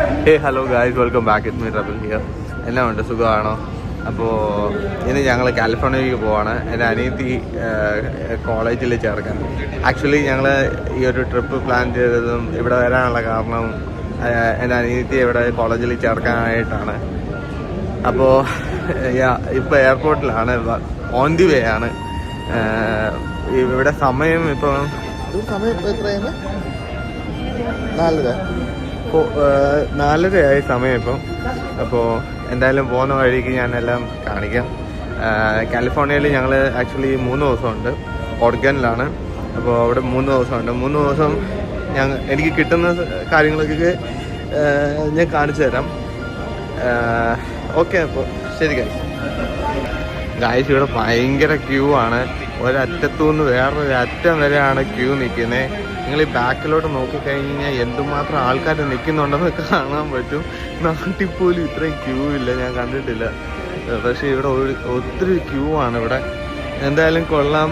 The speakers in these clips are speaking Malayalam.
Hey hello guys, welcome back. It me റബൽ here. എല്ലാം ഉണ്ട്, സുഖമാണോ? അപ്പോൾ ഇനി ഞങ്ങൾ കാലിഫോർണിയയിലേക്ക് പോവാണ്. എൻ്റെ അനിയത്തി കോളേജിൽ ചേർക്കാൻ. ആക്ച്വലി ഞങ്ങൾ ഈ ഒരു ട്രിപ്പ് പ്ലാൻ ചെയ്തതും ഇവിടെ വരാനുള്ള കാരണം എൻ്റെ അനിയത്തി ഇവിടെ കോളേജിൽ ചേർക്കാനായിട്ടാണ്. അപ്പോൾ ഇപ്പോൾ എയർപോർട്ടിലാണ്, ഓൺ ദി വേ ആണ്. ഇവിടെ സമയം ഇപ്പം എത്രയാണ്? 4:30 സമയം ഇപ്പം. അപ്പോൾ എന്തായാലും പോകുന്ന വഴിക്ക് ഞാനെല്ലാം കാണിക്കാം. കാലിഫോർണിയയിൽ ഞങ്ങൾ ആക്ച്വലി 3 ദിവസമുണ്ട്. ഓർഗനിലാണ്. അപ്പോൾ അവിടെ 3 ദിവസമുണ്ട്. 3 ദിവസം എനിക്ക് കിട്ടുന്ന കാര്യങ്ങളൊക്കെ ഞാൻ കാണിച്ചു തരാം. ഓക്കെ, അപ്പോൾ ശരി ഗായ്സ്. ഇവിടെ ഭയങ്കര ക്യൂ ആണ്. ഒരറ്റത്തുനിന്ന് വേറൊരു അറ്റം വരെയാണ് ക്യൂ നിൽക്കുന്നത്. നിങ്ങൾ ഈ ബാക്കിലോട്ട് നോക്കിക്കഴിഞ്ഞാൽ എന്തുമാത്രം ആൾക്കാർ നിൽക്കുന്നുണ്ടെന്ന് കാണാൻ പറ്റും. നാട്ടിൽ പോലും ഇത്രയും ക്യൂ ഇല്ല, ഞാൻ കണ്ടിട്ടില്ല. പക്ഷേ ഇവിടെ ഒത്തിരി ക്യൂ ആണ് ഇവിടെ. എന്തായാലും കൊള്ളാം.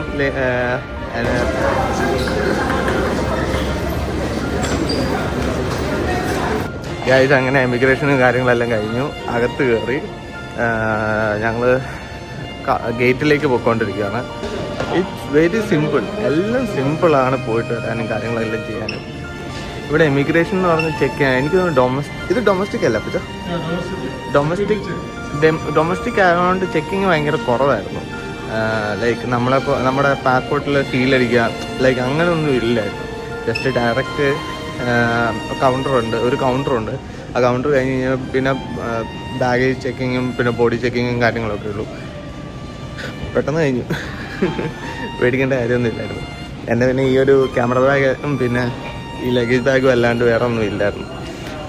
ഗായ്സ്, അങ്ങനെ എമിഗ്രേഷനും കാര്യങ്ങളെല്ലാം കഴിഞ്ഞു. അകത്ത് കയറി ഞങ്ങൾ ഗേറ്റിലേക്ക് പോയിക്കൊണ്ടിരിക്കുകയാണ്. It's very simple. എല്ലാം സിമ്പിളാണ് പോയിട്ട് വരാനും കാര്യങ്ങളെല്ലാം ചെയ്യാനും. ഇവിടെ എമിഗ്രേഷൻ എന്ന് പറഞ്ഞ് ചെക്ക് ചെയ്യാൻ എനിക്ക് തോന്നുന്നു ഇത് ഡൊമസ്റ്റിക് അല്ല. അപ്പോൾ ഡൊമസ്റ്റിക് ആയതുകൊണ്ട് ചെക്കിങ് ഭയങ്കര കുറവായിരുന്നു. ലൈക്ക് നമ്മുടെ പാസ്പോർട്ടിൽ സീലടിക്കുക ലൈക്ക് അങ്ങനെയൊന്നും ഇല്ലായിരുന്നു. ജസ്റ്റ് ഡയറക്റ്റ് ഒരു കൗണ്ടറുണ്ട്. ആ കൗണ്ടർ കഴിഞ്ഞ് കഴിഞ്ഞാൽ പിന്നെ ബാഗേജ് ചെക്കിങ്ങും പിന്നെ ബോഡി ചെക്കിങ്ങും കാര്യങ്ങളൊക്കെ ഉള്ളൂ. പെട്ടെന്ന് കഴിഞ്ഞു. പേടിക്കേണ്ട കാര്യമൊന്നും ഇല്ലായിരുന്നു. എൻ്റെ പിന്നെ ഈ ഒരു ക്യാമറ ബാഗും പിന്നെ ഈ ലഗേജ് ബാഗും അല്ലാണ്ട് വേറെ ഒന്നും ഇല്ലായിരുന്നു.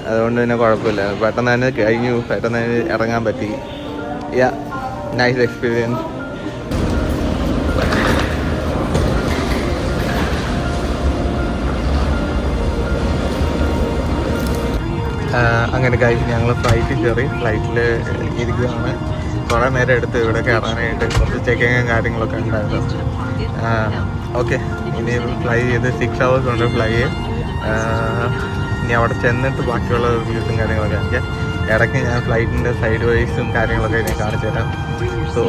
അതുകൊണ്ട് പിന്നെ കുഴപ്പമില്ല. പെട്ടെന്ന് തന്നെ കഴിഞ്ഞു. പെട്ടെന്ന് തന്നെ ഇറങ്ങാൻ പറ്റി. Nice experience. അങ്ങനെ കഴിച്ച് ഞങ്ങൾ ഫ്ലൈറ്റിൽ കയറി. ഫ്ലൈറ്റിൽ ഇരിക്കുകയാണ്. കുറേ നേരം എടുത്ത് ഇവിടെ കയറാനായിട്ട്. കുറച്ച് ചെക്കിങ്ങും കാര്യങ്ങളൊക്കെ ഉണ്ടായിരുന്നു. ഓക്കെ, ഇനി ഫ്ലൈ ചെയ്ത് 6 hours ഉണ്ട് ഫ്ലൈ. ഇനി അവിടെ ചെന്നിട്ട് ബാക്കിയുള്ള റിവ്യൂസും കാര്യങ്ങളൊക്കെ കാണിക്കാം. ഇടയ്ക്ക് ഞാൻ ഫ്ലൈറ്റിൻ്റെ സൈഡ് വൈസും കാര്യങ്ങളൊക്കെ ഞാൻ കാണിച്ചു തരാം. സോ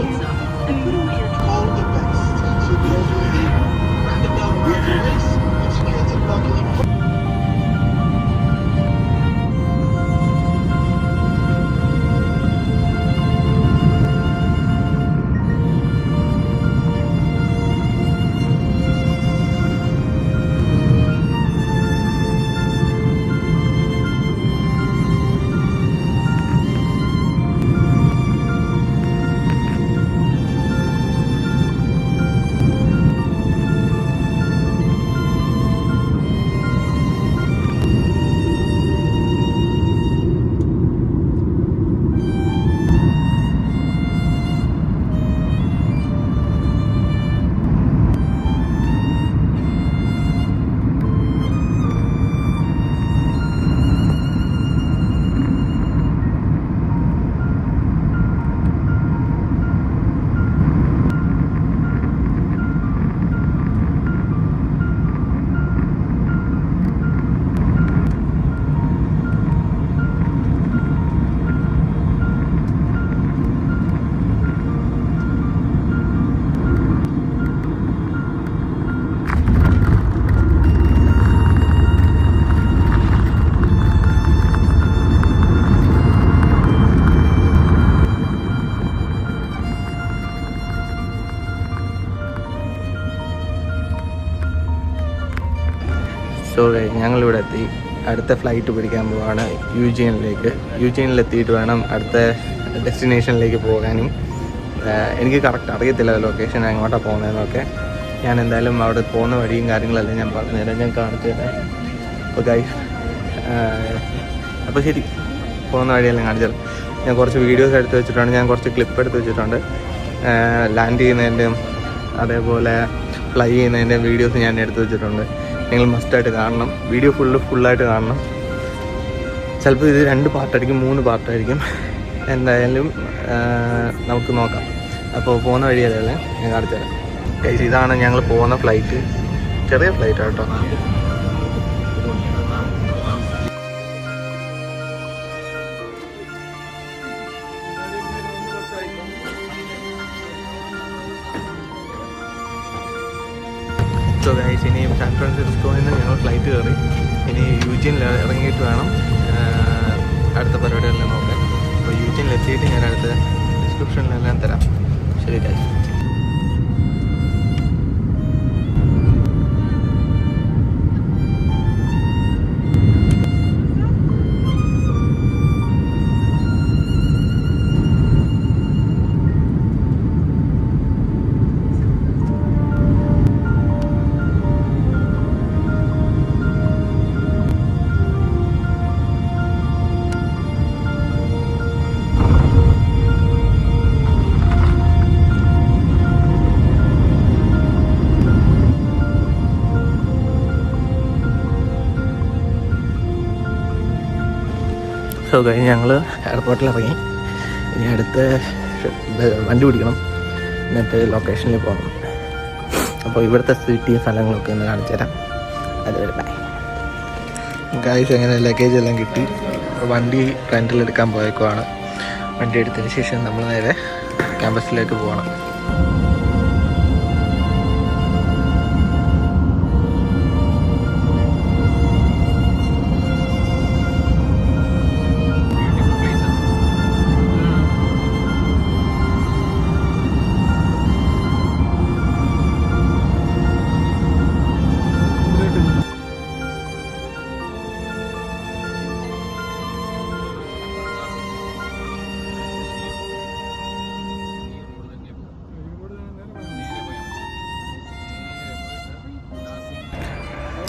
ഞങ്ങളിവിടെ എത്തി. അടുത്ത ഫ്ലൈറ്റ് പിടിക്കാൻ പോവാണ് യൂജിയനിലേക്ക്. യൂജിയനിലെത്തിയിട്ട് വേണം അടുത്ത ഡെസ്റ്റിനേഷനിലേക്ക് പോകാനും. എനിക്ക് കറക്റ്റ് അറിയത്തില്ല ലൊക്കേഷൻ എങ്ങോട്ടാണ് പോകുന്നതെന്നൊക്കെ. ഞാൻ എന്തായാലും അവിടെ പോകുന്ന വഴിയും കാര്യങ്ങളെല്ലാം ഞാൻ പറഞ്ഞുതരാം, ഞാൻ കാണിച്ചു തരാം. അപ്പോൾ ഗൈസ്, അപ്പോൾ ശരി, പോകുന്ന വഴിയെല്ലാം കാണിച്ചു തരാം. ഞാൻ കുറച്ച് വീഡിയോസ് എടുത്ത് വെച്ചിട്ടുണ്ട്. ഞാൻ കുറച്ച് ക്ലിപ്പ് എടുത്ത് വെച്ചിട്ടുണ്ട്. ലാൻഡ് ചെയ്യുന്നതിൻ്റെയും അതേപോലെ ഫ്ലൈ ചെയ്യുന്നതിൻ്റെയും വീഡിയോസ് ഞാൻ എടുത്ത് വെച്ചിട്ടുണ്ട്. നിങ്ങൾ മസ്റ്റായിട്ട് കാണണം. വീഡിയോ ഫുള്ളായിട്ട് കാണണം. ചിലപ്പോൾ ഇത് 2 പാർട്ടായിരിക്കും, 3 പാർട്ടായിരിക്കും. എന്തായാലും നമുക്ക് നോക്കാം. അപ്പോൾ പോകുന്ന വഴിയല്ലേ ഞാൻ കാണിച്ചു തരാം. ഗൈസ്, ഇതാണ് ഞങ്ങൾ പോകുന്ന ഫ്ലൈറ്റ്. ചെറിയ ഫ്ലൈറ്റ് കേട്ടോ. ഗൈസ്, ഇനിയും സാൻ ഫ്രാൻസിസ്കോയിൽ നിന്ന് ഞങ്ങൾ ഫ്ലൈറ്റ് കയറി. ഇനി യൂജിനിൽ ഇറങ്ങിയിട്ട് വേണം അടുത്ത പരിപാടികളെല്ലാം നോക്കാൻ. അപ്പോൾ യൂജിനിൽ എത്തിയിട്ട് ഞാൻ അടുത്ത ഡിസ്ക്രിപ്ഷനിലെല്ലാം തരാം. ശരി ഗൈസ്. സോ കഴിഞ്ഞ് ഞങ്ങൾ എയർപോർട്ടിൽ ഇറങ്ങി. ഇനി അടുത്ത് വണ്ടി പിടിക്കണം, എന്നിട്ട് ലൊക്കേഷനിൽ പോകണം. അപ്പോൾ ഇവിടുത്തെ സിറ്റി സ്ഥലങ്ങളൊക്കെ ഒന്ന് കാണിച്ചു തരാം. അതുവരെ ബൈ ഗൈസ്. അങ്ങനെ ലഗേജ് എല്ലാം കിട്ടി. വണ്ടി റെൻറ്റിലെടുക്കാൻ പോയേക്കുവാണ്. വണ്ടി എടുത്തതിന് ശേഷം നമ്മൾ നേരെ ക്യാമ്പസിലേക്ക് പോകണം.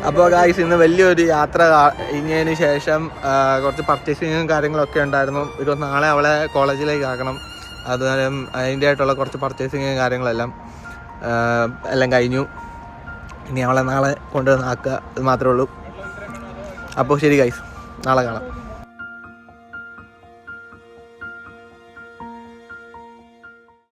അപ്പോൾ ഗായ്സ്, ഇന്ന് വലിയൊരു യാത്ര കഴിഞ്ഞതിന് ശേഷം കുറച്ച് പർച്ചേസിങ്ങും കാര്യങ്ങളൊക്കെ ഉണ്ടായിരുന്നു. ബിക്കോസ് നാളെ അവളെ കോളേജിലേക്ക് ആക്കണം. അതുപോലെ അതിൻ്റെ ആയിട്ടുള്ള കുറച്ച് പർച്ചേസിങ്ങും കാര്യങ്ങളെല്ലാം എല്ലാം കഴിഞ്ഞു. ഇനി അവളെ നാളെ കൊണ്ടുവന്ന് ആക്കുക, ഇത് മാത്രമേ ഉള്ളൂ. അപ്പോൾ ശരി ഗായ്സ്, നാളെ കാണാം.